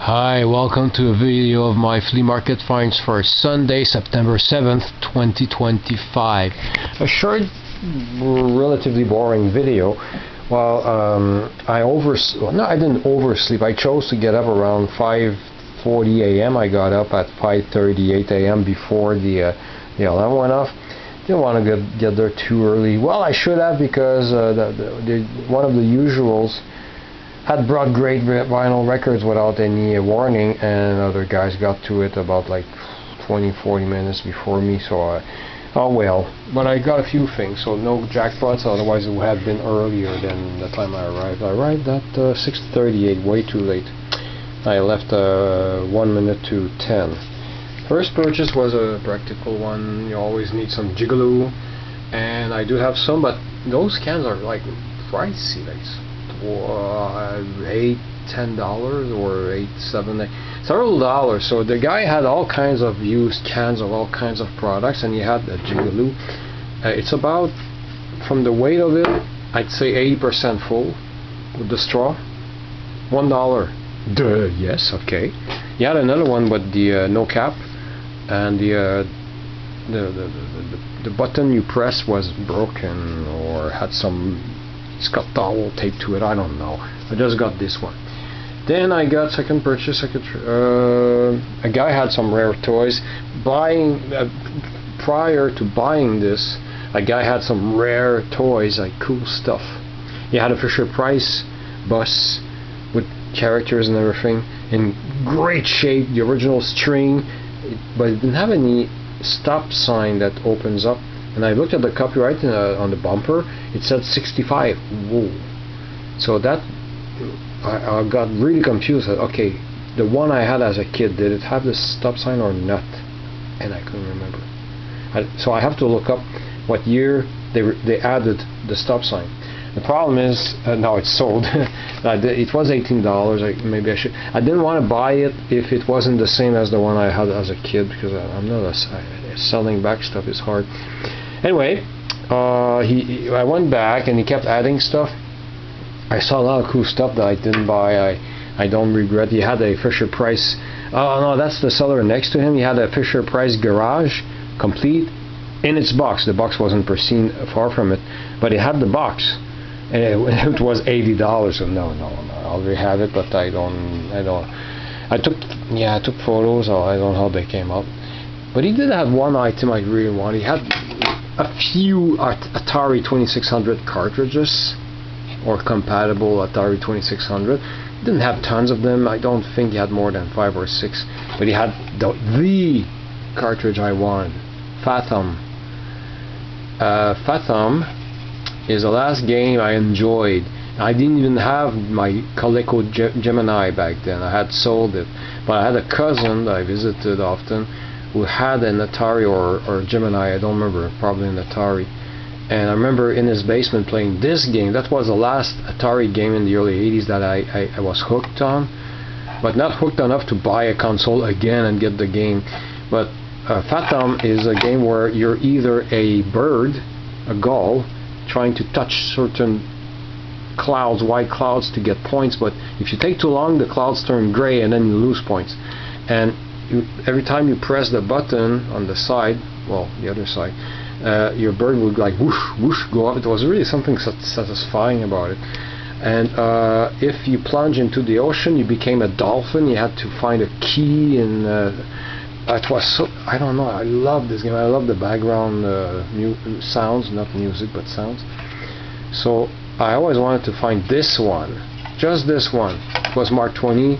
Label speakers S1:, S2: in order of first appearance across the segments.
S1: Hi, welcome to a video of my flea market finds for Sunday, September 7th, 2025. A short, relatively boring video. Well, I didn't oversleep. I chose to get up around 5:40 a.m. I got up at 5:38 a.m. before the alarm went off. Didn't want to get there too early. Well, I should have, because one of the usuals had brought great vinyl records without any warning, and other guys got to it about like 20-40 minutes before me, so oh well. But I got a few things, so no jackpots, otherwise it would have been earlier than the time I arrived. I arrived at 6:38, way too late. I left 1 minute to 10. First purchase was a practical one. You always need some Gigolo, and I do have some, but those cans are like pricey, like $8-10 or $8-7, several dollars. So the guy had all kinds of used cans of all kinds of products, and he had a Gigolo. It's about, from the weight of it, I'd say 80% full with the straw. $1. Duh, yes, okay. He had another one with the no cap, and the button you press was broken or had some, it's got towel taped to it, I don't know. I just got this one. Then I got second purchase. A guy had some rare toys. Prior to buying this, a guy had some rare toys, like cool stuff. He had a Fisher-Price bus with characters and everything in great shape, the original string, but it didn't have any stop sign that opens up. And I looked at the copyright on the bumper. It said 65. Whoa! So that I got really confused. Okay, the one I had as a kid, did it have the stop sign or not? And I couldn't remember. So I have to look up what year they added the stop sign. The problem is now it's sold. It was $18. Maybe I should. I didn't want to buy it if it wasn't the same as the one I had as a kid, because I'm not selling back stuff is hard. Anyway, I went back and he kept adding stuff. I saw a lot of cool stuff that I didn't buy. I don't regret. He had a Fisher-Price. Oh no, that's the seller next to him. He had a Fisher-Price Garage, complete, in its box. The box wasn't pristine, far from it, but it had the box. And it was $80. So no, I already have it, but I took photos. So I don't know how they came out. But he did have one item I really wanted. He had a few Atari 2600 cartridges, or compatible Atari 2600. He didn't have tons of them. I don't think he had more than 5 or 6. But he had the cartridge I wanted, Fathom. Fathom is the last game I enjoyed. I didn't even have my Coleco Gemini back then. I had sold it, but I had a cousin that I visited often who had an Atari or Gemini, I don't remember, probably an Atari. And I remember in his basement playing this game. That was the last Atari game in the early 80s that I was hooked on, but not hooked enough to buy a console again and get the game. But Fathom is a game where you're either a bird, a gull, trying to touch certain clouds, white clouds, to get points, but if you take too long, the clouds turn gray and then you lose points. And every time you press the button on the side, well, the other side, your bird would like whoosh whoosh go up. It was really something satisfying about it. And if you plunge into the ocean, you became a dolphin. You had to find a key, and it was so, I don't know, I love this game. I love the background sounds, not music but sounds. So I always wanted to find this one, just this one. It was Mark 20.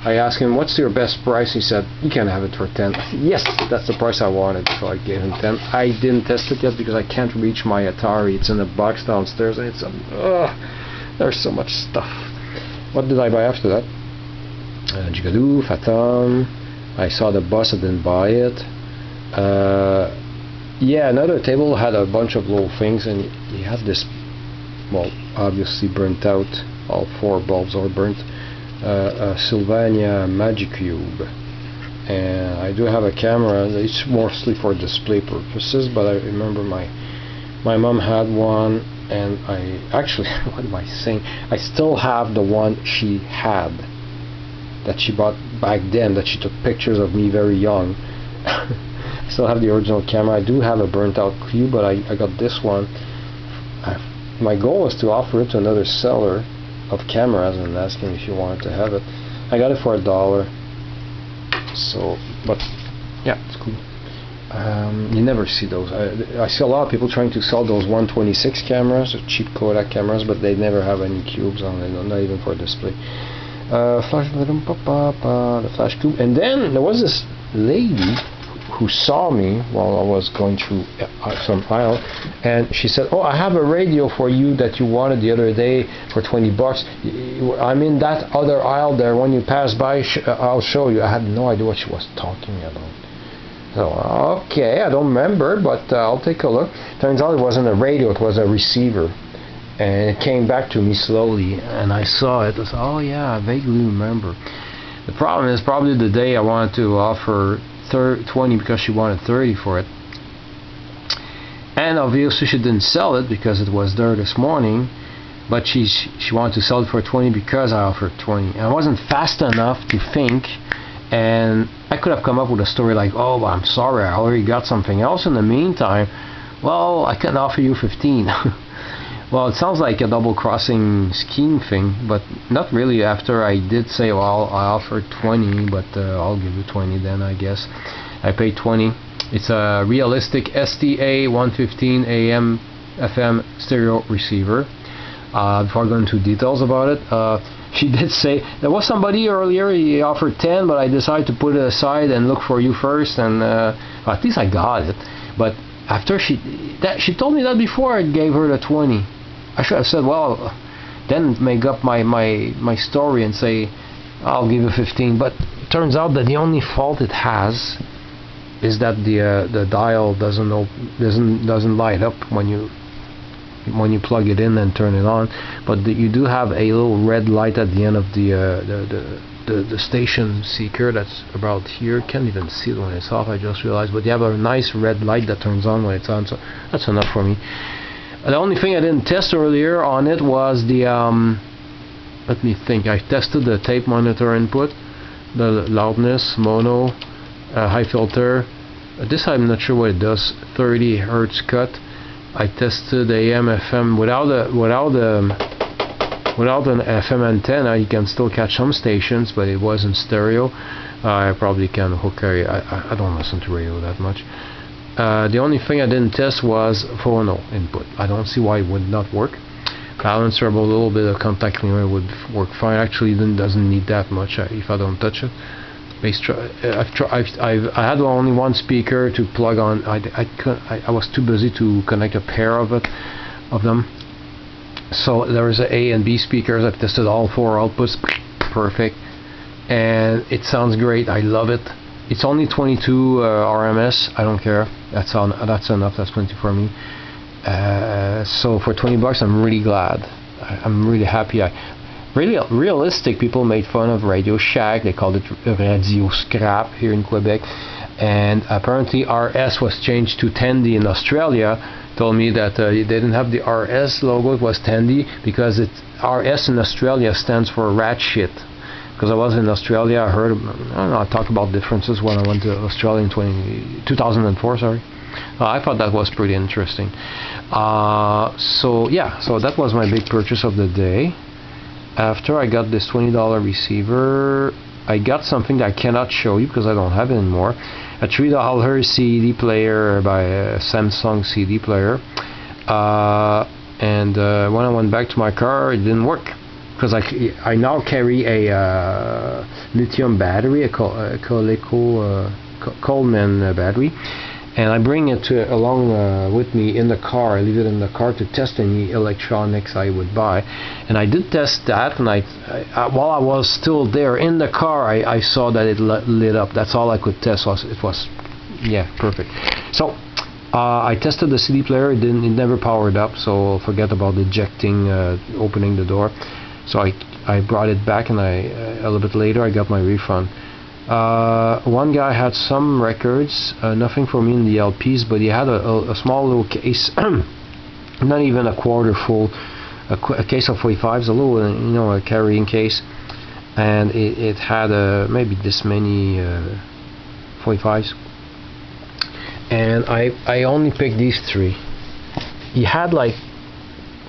S1: I asked him, what's your best price? He said, you can have it for 10. Yes, that's the price I wanted, so I gave him 10. I didn't test it yet because I can't reach my Atari. It's in a box downstairs, and it's there's so much stuff. What did I buy after that? Gigolo, Fathom. I saw the bus, I didn't buy it. Yeah, another table had a bunch of little things, and he had this, well, obviously burnt out. All 4 bulbs are burnt. Sylvania Magic Cube, and I do have a camera. It's mostly for display purposes, but I remember my mom had one, and I actually, what am I saying? I still have the one she had. that she bought back then, that she took pictures of me very young. I still have the original camera. I do have a burnt out Cube, but I got this one. My goal was to offer it to another seller of cameras and ask him if he wanted to have it. I got it for $1. So, but yeah, it's cool. You never see those. I see a lot of people trying to sell those 126 cameras, cheap Kodak cameras, but they never have any cubes on it, not even for display. Flash, the flash cube. And then there was this lady who saw me while I was going through some aisle, and she said, "Oh, I have a radio for you that you wanted the other day for $20. I'm in that other aisle there. When you pass by, I'll show you." I had no idea what she was talking about. So, okay, I don't remember, but I'll take a look. Turns out it wasn't a radio, it was a receiver. And it came back to me slowly, and I saw it. I said, oh yeah, I vaguely remember. The problem is probably the day I wanted to offer 20 because she wanted 30 for it. And obviously she didn't sell it because it was there this morning, but she wanted to sell it for 20 because I offered 20. And I wasn't fast enough to think, and I could have come up with a story like, oh, I'm sorry, I already got something else in the meantime. Well, I can offer you 15. Well, it sounds like a double-crossing scheme thing, but not really. After I did say, well, I offered 20, but I'll give you 20 then, I guess. I paid 20. It's a realistic STA 115 AM FM stereo receiver. Before I go into details about it, she did say there was somebody earlier, he offered 10, but I decided to put it aside and look for you first, and at least I got it. But after she told me that before I gave her the 20. I should have said, well, then make up my story and say I'll give you 15. But it turns out that the only fault it has is that the dial doesn't light up when you plug it in and turn it on. But you do have a little red light at the end of the station seeker that's about here. Can't even see it when it's off, I just realized. But you have a nice red light that turns on when it's on, so that's enough for me. The only thing I didn't test earlier on it was the let me think. I tested the tape monitor input, the loudness, mono, high filter. This I'm not sure what it does. 30 hertz cut. I tested AM FM without an FM antenna. You can still catch some stations, but it wasn't stereo. I probably can hook I don't listen to radio that much. The only thing I didn't test was phono input. I don't see why it would not work. Balancer, a little bit of contact cleaner would work fine. Actually, it doesn't need that much if I don't touch it. I had only one speaker to plug on. I was too busy to connect a pair of them. So there is A and B speakers. I've tested all 4 outputs. Perfect, and it sounds great. I love it. It's only 22 RMS. I don't care. That's enough. That's plenty for me. So for $20, I'm really glad. I'm really happy. Realistic people made fun of Radio Shack. They called it Radio Scrap here in Quebec. And apparently RS was changed to Tandy in Australia. Told me that they didn't have the RS logo. It was Tandy because RS in Australia stands for rat shit. Because I was in Australia, I heard, I talked about differences when I went to Australia in 2004, sorry. I thought that was pretty interesting. So that was my big purchase of the day. After I got this $20 receiver, I got something that I cannot show you because I don't have it anymore. A $3 CD player by a Samsung CD player. And when I went back to my car, it didn't work. Because I now carry a lithium battery, a Coleman battery, and I bring it along with me in the car. I leave it in the car to test any electronics I would buy, and I did test that. And while I was still there in the car, I saw that it lit up. That's all I could test. It was perfect. So I tested the CD player. It never powered up. So forget about ejecting, opening the door. So I brought it back, and a little bit later I got my refund. One guy had some records, nothing for me in the LPs, but he had a small little case, not even a quarter full, a case of 45s, a little, a carrying case. and it had maybe this many 45s, and I only picked these three. He had like,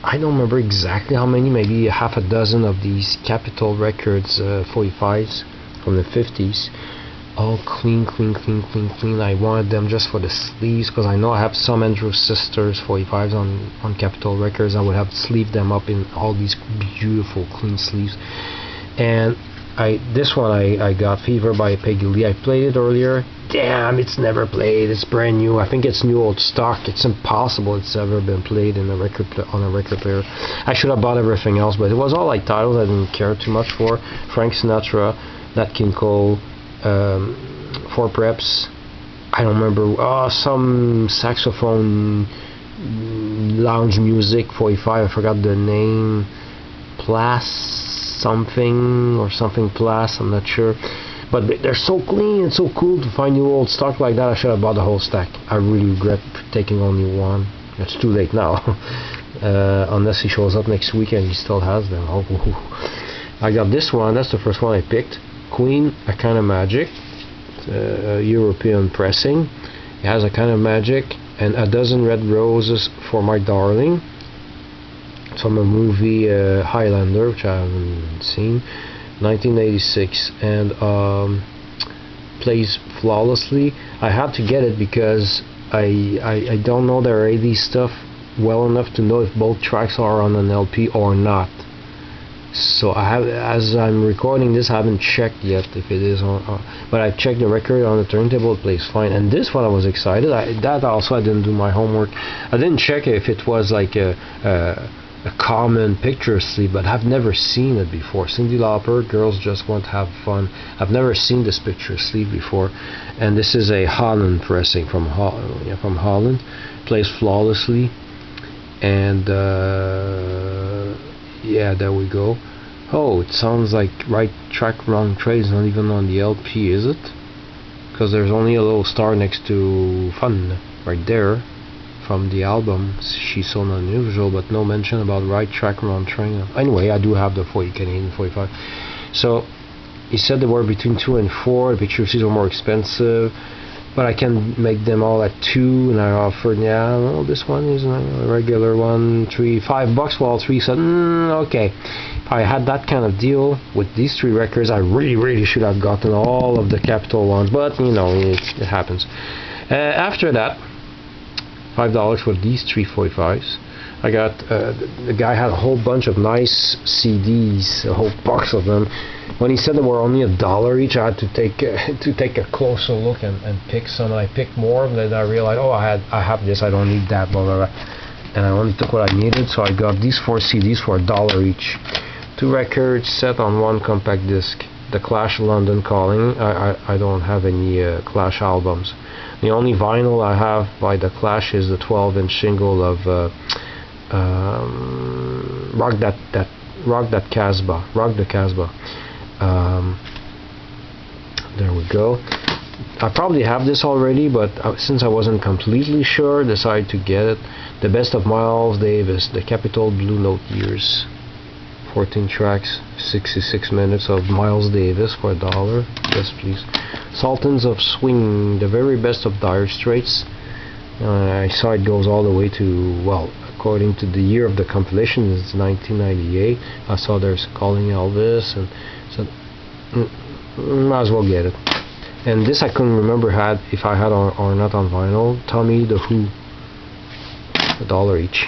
S1: I don't remember exactly how many, maybe half a dozen of these Capitol Records 45s from the 50s, all clean. I wanted them just for the sleeves, because I know I have some Andrew Sisters 45s on Capitol Records. I would have sleeved them up in all these beautiful clean sleeves. And this one I got, Fever by Peggy Lee. I played it earlier. Damn, it's never played. It's brand new. I think it's new old stock. It's impossible it's ever been played in a record on a record player. I should have bought everything else, but it was all like titles I didn't care too much for. Frank Sinatra, Nat King Cole, Four Preps. I don't remember. Some saxophone lounge music 45. I forgot the name. Something Plus. I'm not sure. But they're so clean and so cool to find new old stock like that. I should have bought the whole stack. I really regret taking only one. It's too late now. Unless he shows up next week and he still has them. I got this one. That's the first one I picked. Queen, A Kind of Magic. European pressing. It has A Kind of Magic and A Dozen Red Roses for My Darling. It's from a movie, Highlander, which I haven't seen. 1986, and plays flawlessly. I had to get it because I don't know their 80s stuff well enough to know if both tracks are on an LP or not. So I have, as I'm recording this, I haven't checked yet if it is on. But I checked the record on the turntable. It plays fine. And this one I was excited. That also I didn't do my homework. I didn't check if it was like a common picture sleeve, but I've never seen it before. Cyndi Lauper, Girls Just Want to Have Fun. I've never seen this picture sleeve before, and this is a Holland pressing from Holland. Plays flawlessly, and yeah, there we go. Oh, it sounds like Right Track Wrong Track is not even on the LP, is it? Because there's only a little star next to Fun right there from the album She's So Unusual, but no mention about Right Track Wrong Track. Anyway, I do have the Canadian 45. So he said they were between 2 and 4. The picture seats were more expensive, but I can make them all at 2, and I offered, yeah, well, this one is a regular one, $5 for all 3. So okay, if I had that kind of deal with these 3 records, I really should have gotten all of the Capitol ones, but you know, it happens. After that, $5 for these 3 45s. I got the guy had a whole bunch of nice CDs, a whole box of them. When he said they were only $1 each, I had to take a closer look and pick some. And I picked more, and then I realized, oh, I have this, I don't need that, blah blah blah. And I only took what I needed, so I got these 4 CDs for $1 each. 2 records set on 1 compact disc. The Clash London Calling. I don't have any Clash albums. The only vinyl I have by The Clash is the 12-inch single of Rock the Casbah. There we go. I probably have this already, but since I wasn't completely sure, decided to get it. The Best of Miles Davis, the Capitol Blue Note years. 14 tracks, 66 minutes of Miles Davis for $1. Yes, please. Sultans of Swing, the very best of Dire Straits. I saw it goes all the way to, well, according to the year of the compilation, it's 1998. I saw there's Calling Elvis, and so might as well get it. And this I couldn't remember if I had or not on vinyl. Tommy the Who, $1 each.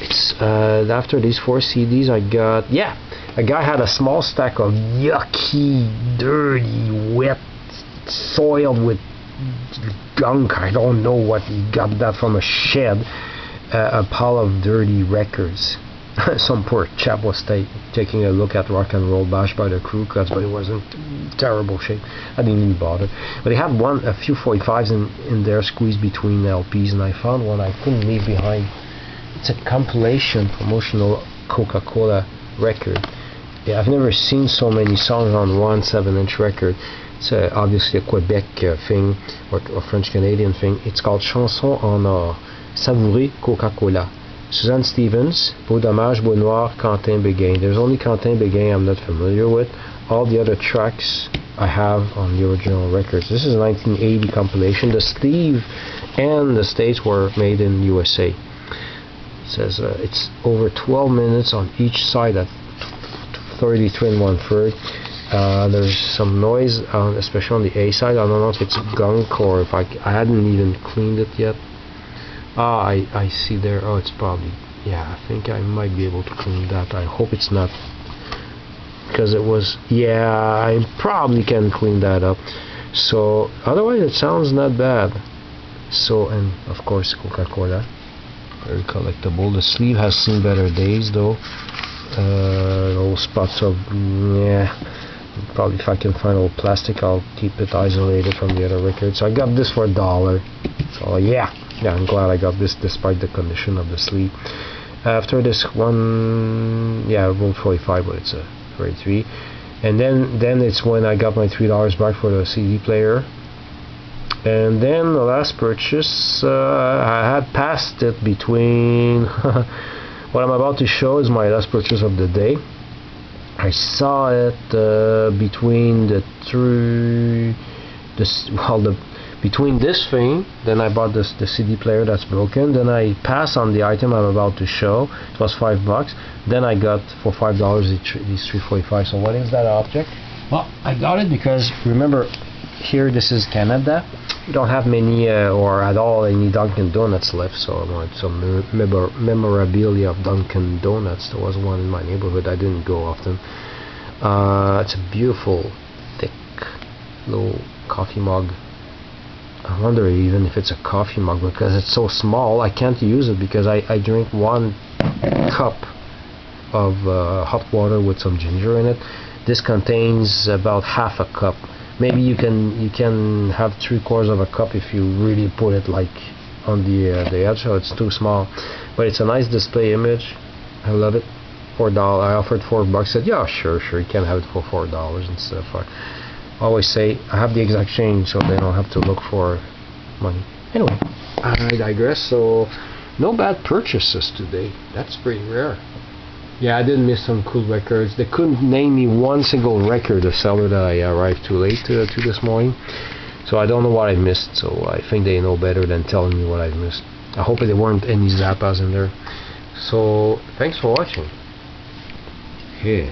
S1: It's after these 4 CDs I got, yeah, a guy had a small stack of yucky, dirty, wet, soiled with gunk. I don't know what he got that from, a shed. A pile of dirty records. Some poor chap was taking a look at Rock and Roll Bash by the Crew Cuts, but it was in terrible shape. I didn't even bother. But they had a few 45s in there squeezed between LPs, and I found one I couldn't leave behind. It's a compilation promotional Coca-Cola record. Yeah, I've never seen so many songs on one 7-inch record. It's obviously a Quebec thing, or French-Canadian thing. It's called Chanson en Or. Savourer Coca-Cola. Suzanne Stevens, Beau Dommage, Beau Noir, Quentin Béguin. There's only Quentin Béguin I'm not familiar with. All the other tracks I have on the original records. This is a 1980 compilation. The sleeve and the States were made in USA. It says it's over 12 minutes on each side at 33 1/3. There's some noise, especially on the A side. I don't know if it's gunk or if I hadn't even cleaned it yet. I see there. Oh, it's probably, yeah, I think I might be able to clean that. I hope it's not, because it was, yeah, I probably can clean that up. So otherwise it sounds not bad. So, and of course Coca-Cola, very collectible. The sleeve has seen better days though. Little spots of, yeah, probably if I can find old plastic I'll keep it isolated from the other records. So I got this for $1. So yeah, I'm glad I got this despite the condition of the sleeve. After this one, yeah, Road 45, but it's a 33. And then it's when I got my $3 back for the CD player. And then the last purchase, I had passed it between what I'm about to show is my last purchase of the day. I saw it between between this thing. Then I bought the CD player that's broken. Then I passed on the item I'm about to show. It was $5. Then I got for $5 these 345. So what is that object? Well, I got it because remember, here this is Canada. We don't have many or at all any Dunkin' Donuts left, so I wanted some memorabilia of Dunkin' Donuts. There was one in my neighborhood. I didn't go often. It's a beautiful, thick, little coffee mug. I wonder even if it's a coffee mug because it's so small. I can't use it because I drink 1 cup of hot water with some ginger in it. This contains about half a cup. Maybe you can have 3/4 of a cup if you really put it like on the edge, so it's too small. But it's a nice display image. I love it. $4. I offered $4. Said yeah, sure, you can have it for $4 instead of $5. I always say I have the exact change, so they don't have to look for money. Anyway, I digress. So no bad purchases today. That's pretty rare. Yeah, I did miss some cool records. They couldn't name me one single record, the seller that I arrived too late to this morning. So I don't know what I missed. So I think they know better than telling me what I missed. I hope there weren't any Zappas in there. So thanks for watching. Here.